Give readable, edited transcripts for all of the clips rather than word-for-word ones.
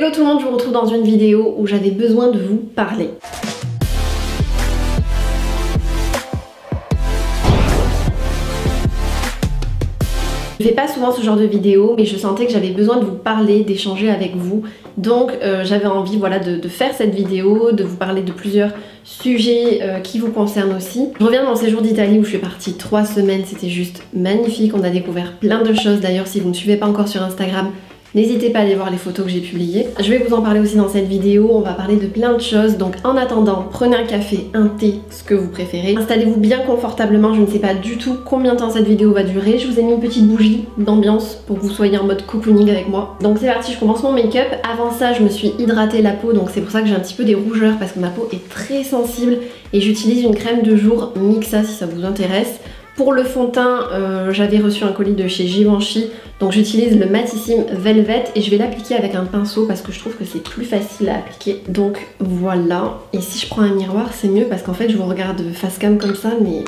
Hello tout le monde, je vous retrouve dans une vidéo où j'avais besoin de vous parler. Je fais pas souvent ce genre de vidéo, mais je sentais que j'avais besoin de vous parler, d'échanger avec vous. Donc j'avais envie de faire cette vidéo, de vous parler de plusieurs sujets qui vous concernent aussi. Je reviens de mon séjour d'Italie où je suis partie 3 semaines, c'était juste magnifique, on a découvert plein de choses. D'ailleurs si vous ne me suivez pas encore sur Instagram, n'hésitez pas à aller voir les photos que j'ai publiées. Je vais vous en parler aussi dans cette vidéo, on va parler de plein de choses. Donc en attendant, prenez un café, un thé, ce que vous préférez. Installez-vous bien confortablement, je ne sais pas du tout combien de temps cette vidéo va durer. Je vous ai mis une petite bougie d'ambiance pour que vous soyez en mode cocooning avec moi. Donc c'est parti, je commence mon make-up. Avant ça, je me suis hydratée la peau, donc c'est pour ça que j'ai un petit peu des rougeurs parce que ma peau est très sensible et j'utilise une crème de jour Mixa si ça vous intéresse. Pour le fond de teint, j'avais reçu un colis de chez Givenchy, donc j'utilise le Matissime Velvet et je vais l'appliquer avec un pinceau parce que je trouve que c'est plus facile à appliquer. Donc voilà, et si je prends un miroir c'est mieux parce qu'en fait je vous regarde face cam comme ça mais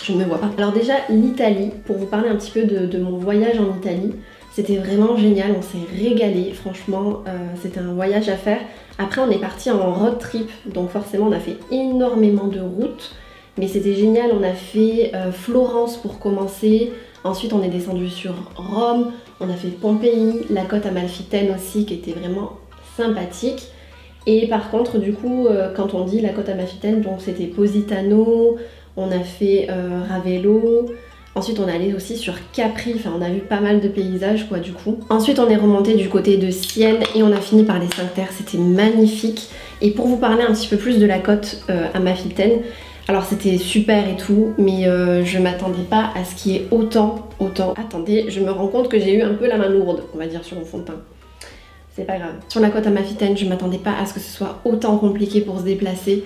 je ne me vois pas. Alors déjà l'Italie, pour vous parler un petit peu de mon voyage en Italie, c'était vraiment génial, on s'est régalé, franchement c'était un voyage à faire. Après on est parti en road trip, donc forcément on a fait énormément de routes. Mais c'était génial, on a fait Florence pour commencer, ensuite on est descendu sur Rome, on a fait Pompéi, la côte Amalfitaine aussi qui était vraiment sympathique. Et par contre du coup quand on dit la côte Amalfitaine, donc c'était Positano, on a fait Ravello, ensuite on est allé aussi sur Capri, enfin on a vu pas mal de paysages quoi du coup. Ensuite on est remonté du côté de Sienne et on a fini par les 5 terres, c'était magnifique. Et pour vous parler un petit peu plus de la côte Amalfitaine, alors c'était super et tout, mais je m'attendais pas à ce qu'il y ait autant. Attendez, je me rends compte que j'ai eu un peu la main lourde, on va dire, sur mon fond de teint. C'est pas grave. Sur la côte Amalfitaine, je m'attendais pas à ce que ce soit autant compliqué pour se déplacer.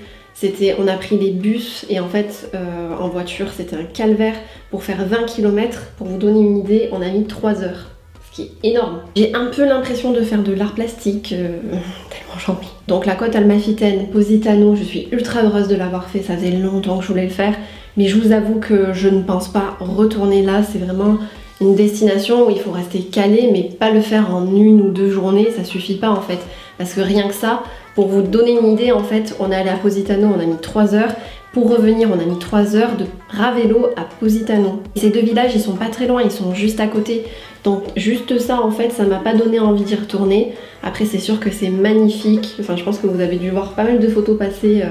On a pris les bus et en fait, en voiture, c'était un calvaire. Pour faire 20 km, pour vous donner une idée, on a mis 3 heures. Ce qui est énorme. J'ai un peu l'impression de faire de l'art plastique, tellement j'en ai. Donc la côte Amalfitaine, Positano, je suis ultra heureuse de l'avoir fait, ça faisait longtemps que je voulais le faire, mais je vous avoue que je ne pense pas retourner là, c'est vraiment une destination où il faut rester calé, mais pas le faire en 1 ou 2 journées, ça suffit pas en fait, parce que rien que ça, pour vous donner une idée, en fait, on est allé à Positano, on a mis 3 heures, pour revenir, on a mis 3 heures de Ravello à Positano. Ces 2 villages, ils sont pas très loin, ils sont juste à côté. Donc juste ça, en fait, ça m'a pas donné envie d'y retourner. Après, c'est sûr que c'est magnifique. Enfin, je pense que vous avez dû voir pas mal de photos passer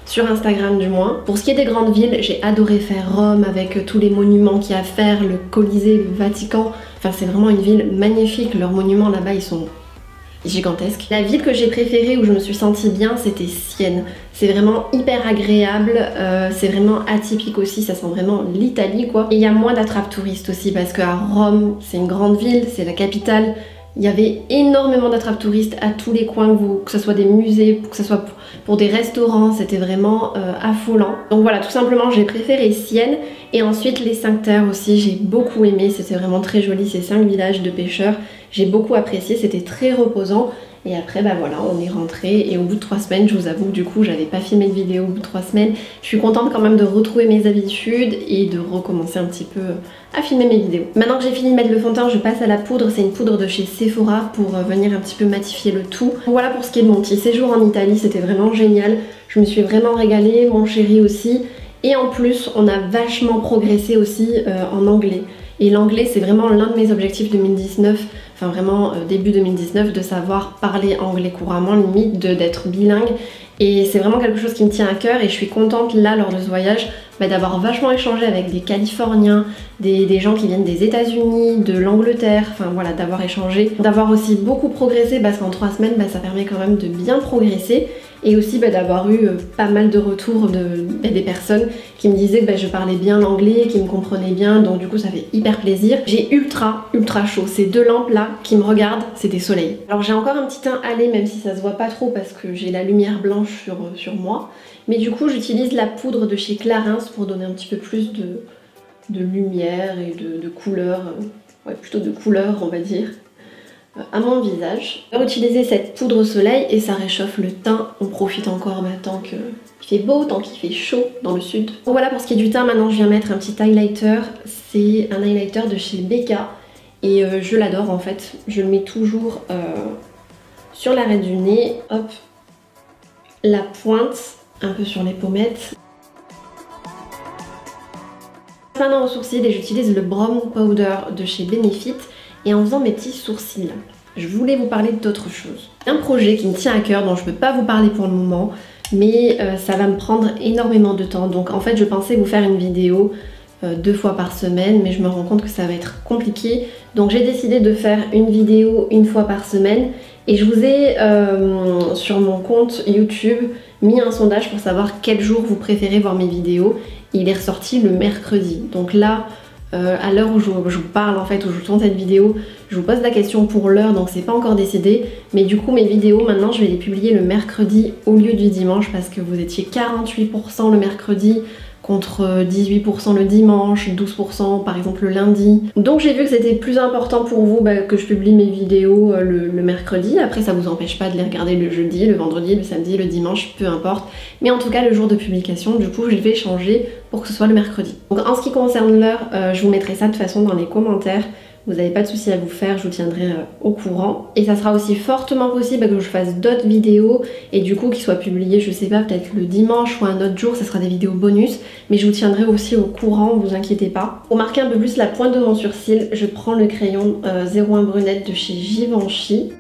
sur Instagram du moins. Pour ce qui est des grandes villes, j'ai adoré faire Rome avec tous les monuments qu'il y a à faire, le Colisée, le Vatican. Enfin, c'est vraiment une ville magnifique. Leurs monuments là-bas, ils sont gigantesque. La ville que j'ai préférée où je me suis sentie bien, c'était Sienne. C'est vraiment hyper agréable, c'est vraiment atypique aussi, ça sent vraiment l'Italie quoi. Et il y a moins d'attrapes touristes aussi parce qu'à Rome, c'est une grande ville, c'est la capitale. Il y avait énormément d'attrapes touristes à tous les coins, que ce soit des musées, que ce soit pour des restaurants, c'était vraiment affolant. Donc voilà, tout simplement j'ai préféré Sienne et ensuite les 5 terres aussi, j'ai beaucoup aimé, c'était vraiment très joli ces 5 villages de pêcheurs. J'ai beaucoup apprécié, c'était très reposant. Et après, bah voilà, on est rentré et au bout de 3 semaines, je vous avoue que du coup, j'avais pas filmé de vidéo au bout de 3 semaines. Je suis contente quand même de retrouver mes habitudes et de recommencer un petit peu à filmer mes vidéos. Maintenant que j'ai fini de mettre le fond de teint, je passe à la poudre. C'est une poudre de chez Sephora pour venir un petit peu matifier le tout. Voilà pour ce qui est de mon petit séjour en Italie, c'était vraiment génial. Je me suis vraiment régalée, mon chéri aussi. Et en plus, on a vachement progressé aussi en anglais. Et l'anglais, c'est vraiment l'un de mes objectifs 2019, enfin vraiment début 2019, de savoir parler anglais couramment, limite d'être bilingue. Et c'est vraiment quelque chose qui me tient à cœur et je suis contente là, lors de ce voyage, d'avoir vachement échangé avec des Californiens, des gens qui viennent des États-Unis, de l'Angleterre, enfin voilà, d'avoir échangé. D'avoir aussi beaucoup progressé parce qu'en 3 semaines, ça permet quand même de bien progresser. Et aussi d'avoir eu pas mal de retours des personnes qui me disaient que je parlais bien l'anglais, qui me comprenaient bien, donc du coup ça fait hyper plaisir. J'ai ultra chaud, ces 2 lampes là qui me regardent, c'est des soleils. Alors j'ai encore un petit teint hâlé même si ça se voit pas trop parce que j'ai la lumière blanche sur moi. Mais du coup j'utilise la poudre de chez Clarins pour donner un petit peu plus de lumière et de couleur, ouais plutôt de couleur on va dire, à mon visage. On va utiliser cette poudre soleil et ça réchauffe le teint. On profite encore tant qu'il fait beau, tant qu'il fait chaud dans le sud. Donc voilà pour ce qui est du teint. Maintenant je viens mettre un petit highlighter. C'est un highlighter de chez Becca et je l'adore en fait. Je le mets toujours sur l'arrêt du nez, hop, la pointe, un peu sur les pommettes. Maintenant aux sourcils et j'utilise le Brow Powder de chez Benefit et en faisant mes petits sourcils, je voulais vous parler d'autre chose. Un projet qui me tient à cœur dont je ne peux pas vous parler pour le moment, mais ça va me prendre énormément de temps. Donc en fait je pensais vous faire une vidéo 2 fois par semaine, mais je me rends compte que ça va être compliqué. Donc j'ai décidé de faire une vidéo 1 fois par semaine et je vous ai sur mon compte YouTube mis un sondage pour savoir quel jour vous préférez voir mes vidéos. Il est ressorti le mercredi. Donc là, à l'heure où je vous parle en fait, où je tourne cette vidéo, je vous pose la question pour l'heure, donc c'est pas encore décidé. Mais du coup mes vidéos maintenant je vais les publier le mercredi au lieu du dimanche parce que vous étiez 48% le mercredi contre 18% le dimanche, 12% par exemple le lundi. Donc j'ai vu que c'était plus important pour vous que je publie mes vidéos le mercredi. Après ça vous empêche pas de les regarder le jeudi, le vendredi, le samedi, le dimanche, peu importe. Mais en tout cas le jour de publication, du coup je vais changer pour que ce soit le mercredi. Donc en ce qui concerne l'heure, je vous mettrai ça de toute façon dans les commentaires. Vous n'avez pas de souci à vous faire, je vous tiendrai au courant. Et ça sera aussi fortement possible que je fasse d'autres vidéos et du coup qu'ils soient publiées, je sais pas, peut-être le dimanche ou un autre jour, ça sera des vidéos bonus. Mais je vous tiendrai aussi au courant, vous inquiétez pas. Pour marquer un peu plus la pointe de mon sourcil, je prends le crayon 01 Brunette de chez Givenchy,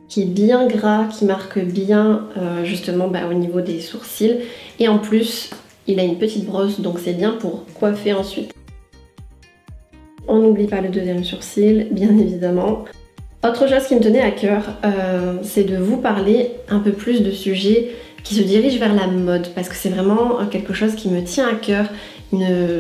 qui est bien gras, qui marque bien justement au niveau des sourcils. Et en plus, il a une petite brosse, donc c'est bien pour coiffer ensuite. On n'oublie pas le deuxième sourcil, bien évidemment. Autre chose qui me tenait à cœur, c'est de vous parler un peu plus de sujets qui se dirigent vers la mode, parce que c'est vraiment quelque chose qui me tient à cœur.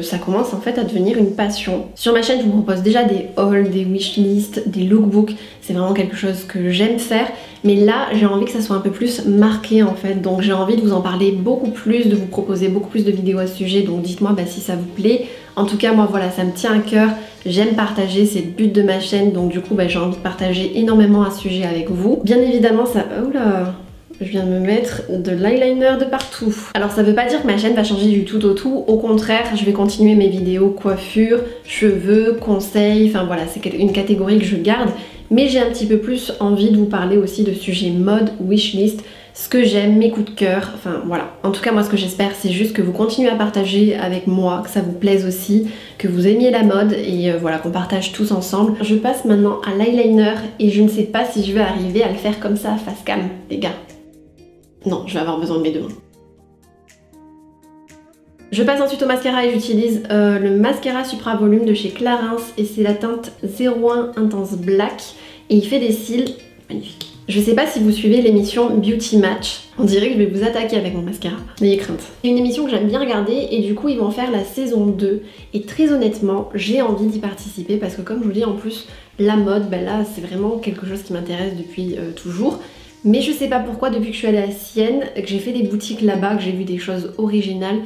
Ça commence en fait à devenir une passion. Sur ma chaîne, je vous propose déjà des hauls, des wishlists, des lookbooks. C'est vraiment quelque chose que j'aime faire. Mais là, j'ai envie que ça soit un peu plus marqué en fait. Donc j'ai envie de vous en parler beaucoup plus, de vous proposer beaucoup plus de vidéos à ce sujet. Donc dites-moi si ça vous plaît. En tout cas, moi voilà, ça me tient à cœur. J'aime partager, c'est le but de ma chaîne. Donc du coup, j'ai envie de partager énormément à ce sujet avec vous. Bien évidemment, ça... Oula, je viens de me mettre de l'eyeliner de partout. Alors ça veut pas dire que ma chaîne va changer du tout au tout. Au contraire, je vais continuer mes vidéos coiffure, cheveux, conseils. Enfin voilà, c'est une catégorie que je garde. Mais j'ai un petit peu plus envie de vous parler aussi de sujets mode, wishlist, ce que j'aime, mes coups de cœur, enfin voilà. En tout cas moi ce que j'espère c'est juste que vous continuez à partager avec moi, que ça vous plaise aussi, que vous aimiez la mode et voilà, qu'on partage tous ensemble. Je passe maintenant à l'eyeliner et je ne sais pas si je vais arriver à le faire comme ça face cam, les gars. Non, je vais avoir besoin de mes deux mains. Je passe ensuite au mascara et j'utilise le mascara Supra Volume de chez Clarins et c'est la teinte 01 Intense Black et il fait des cils magnifiques. Je sais pas si vous suivez l'émission Beauty Match, on dirait que je vais vous attaquer avec mon mascara, n'ayez crainte. C'est une émission que j'aime bien regarder et du coup ils vont faire la saison 2 et très honnêtement j'ai envie d'y participer parce que comme je vous dis en plus la mode, là c'est vraiment quelque chose qui m'intéresse depuis toujours. Mais je sais pas pourquoi depuis que je suis allée à Sienne, que j'ai fait des boutiques là-bas, que j'ai vu des choses originales,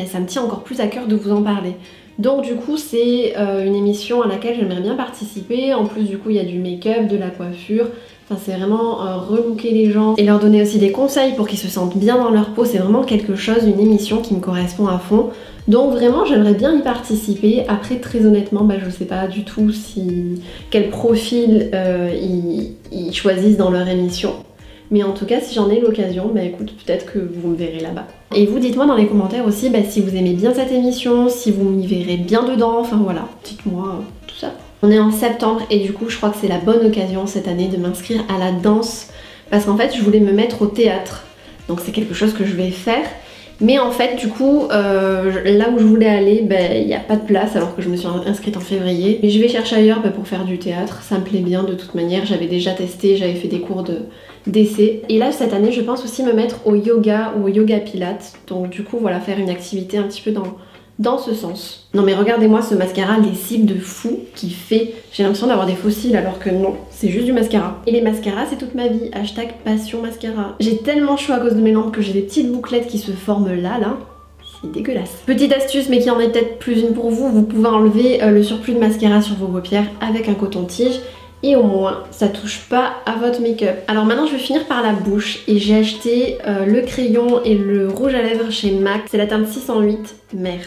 ça me tient encore plus à cœur de vous en parler. Donc du coup c'est une émission à laquelle j'aimerais bien participer. En plus du coup il y a du make-up, de la coiffure. Enfin c'est vraiment relooker les gens et leur donner aussi des conseils pour qu'ils se sentent bien dans leur peau. C'est vraiment quelque chose, une émission qui me correspond à fond. Donc vraiment j'aimerais bien y participer. Après très honnêtement je sais pas du tout quel profil ils choisissent dans leur émission. Mais en tout cas, si j'en ai l'occasion, écoute, peut-être que vous me verrez là-bas. Et vous, dites-moi dans les commentaires aussi si vous aimez bien cette émission, si vous m'y verrez bien dedans, enfin voilà, dites-moi tout ça. On est en septembre et du coup, je crois que c'est la bonne occasion cette année de m'inscrire à la danse. Parce qu'en fait, je voulais me mettre au théâtre. Donc c'est quelque chose que je vais faire. Mais en fait, du coup, là où je voulais aller, il n'y a pas de place alors que je me suis inscrite en février. Mais je vais chercher ailleurs pour faire du théâtre. Ça me plaît bien de toute manière. J'avais déjà testé, j'avais fait des cours d'essai. Et là, cette année, je pense aussi me mettre au yoga ou au yoga pilates. Donc du coup, voilà, faire une activité un petit peu dans ce sens. Non mais regardez-moi ce mascara, les cils de fou qui fait. J'ai l'impression d'avoir des faux cils alors que non, c'est juste du mascara. Et les mascaras, c'est toute ma vie. Hashtag passion mascara. J'ai tellement chaud à cause de mes lampes que j'ai des petites bouclettes qui se forment là. C'est dégueulasse. Petite astuce, mais qui en est peut-être plus une pour vous, vous pouvez enlever le surplus de mascara sur vos paupières avec un coton-tige. Et au moins, ça touche pas à votre make-up. Alors maintenant, je vais finir par la bouche. Et j'ai acheté le crayon et le rouge à lèvres chez MAC. C'est la teinte 608 Mer.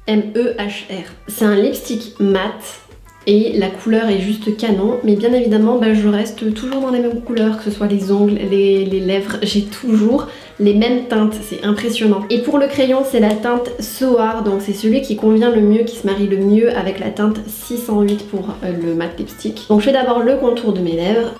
M-E-H-R. C'est un lipstick mat et la couleur est juste canon, mais bien évidemment je reste toujours dans les mêmes couleurs, que ce soit les ongles, les lèvres, j'ai toujours les mêmes teintes, c'est impressionnant. Et pour le crayon, c'est la teinte Soar, donc c'est celui qui convient le mieux, qui se marie le mieux avec la teinte 608 pour le matte lipstick. Donc je fais d'abord le contour de mes lèvres.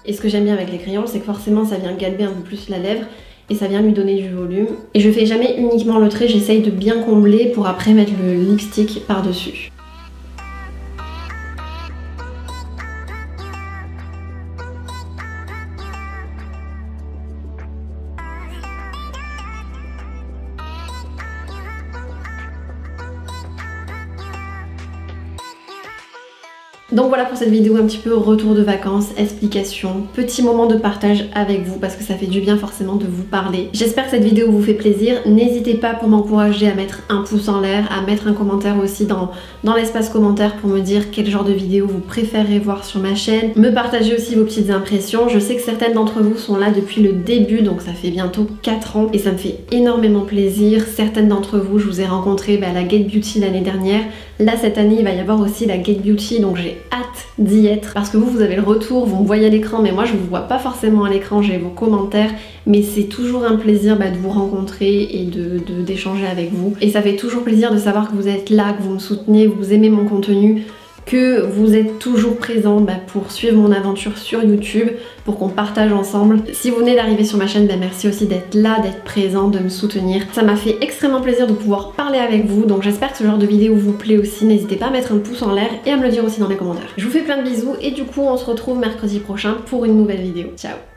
Et ce que j'aime bien avec les crayons, c'est que forcément ça vient galber un peu plus la lèvre et ça vient lui donner du volume. Et je fais jamais uniquement le trait, j'essaye de bien combler pour après mettre le lipstick par-dessus. Donc voilà pour cette vidéo un petit peu retour de vacances, explication, petit moment de partage avec vous parce que ça fait du bien forcément de vous parler. J'espère que cette vidéo vous fait plaisir. N'hésitez pas pour m'encourager à mettre un pouce en l'air, à mettre un commentaire aussi dans l'espace commentaire pour me dire quel genre de vidéo vous préférez voir sur ma chaîne. Me partager aussi vos petites impressions. Je sais que certaines d'entre vous sont là depuis le début, donc ça fait bientôt 4 ans et ça me fait énormément plaisir. Certaines d'entre vous, je vous ai rencontré à la Get Beauty l'année dernière. Là cette année il va y avoir aussi la Get Beauty, donc j'ai hâte d'y être parce que vous avez le retour, vous me voyez à l'écran mais moi je vous vois pas forcément à l'écran, j'ai vos commentaires, mais c'est toujours un plaisir de vous rencontrer et d'échanger avec vous et ça fait toujours plaisir de savoir que vous êtes là, que vous me soutenez, que vous aimez mon contenu, que vous êtes toujours présent pour suivre mon aventure sur YouTube, pour qu'on partage ensemble. Si vous venez d'arriver sur ma chaîne, merci aussi d'être là, d'être présent, de me soutenir. Ça m'a fait extrêmement plaisir de pouvoir parler avec vous, donc j'espère que ce genre de vidéo vous plaît aussi. N'hésitez pas à mettre un pouce en l'air et à me le dire aussi dans les commentaires. Je vous fais plein de bisous et du coup on se retrouve mercredi prochain pour une nouvelle vidéo. Ciao!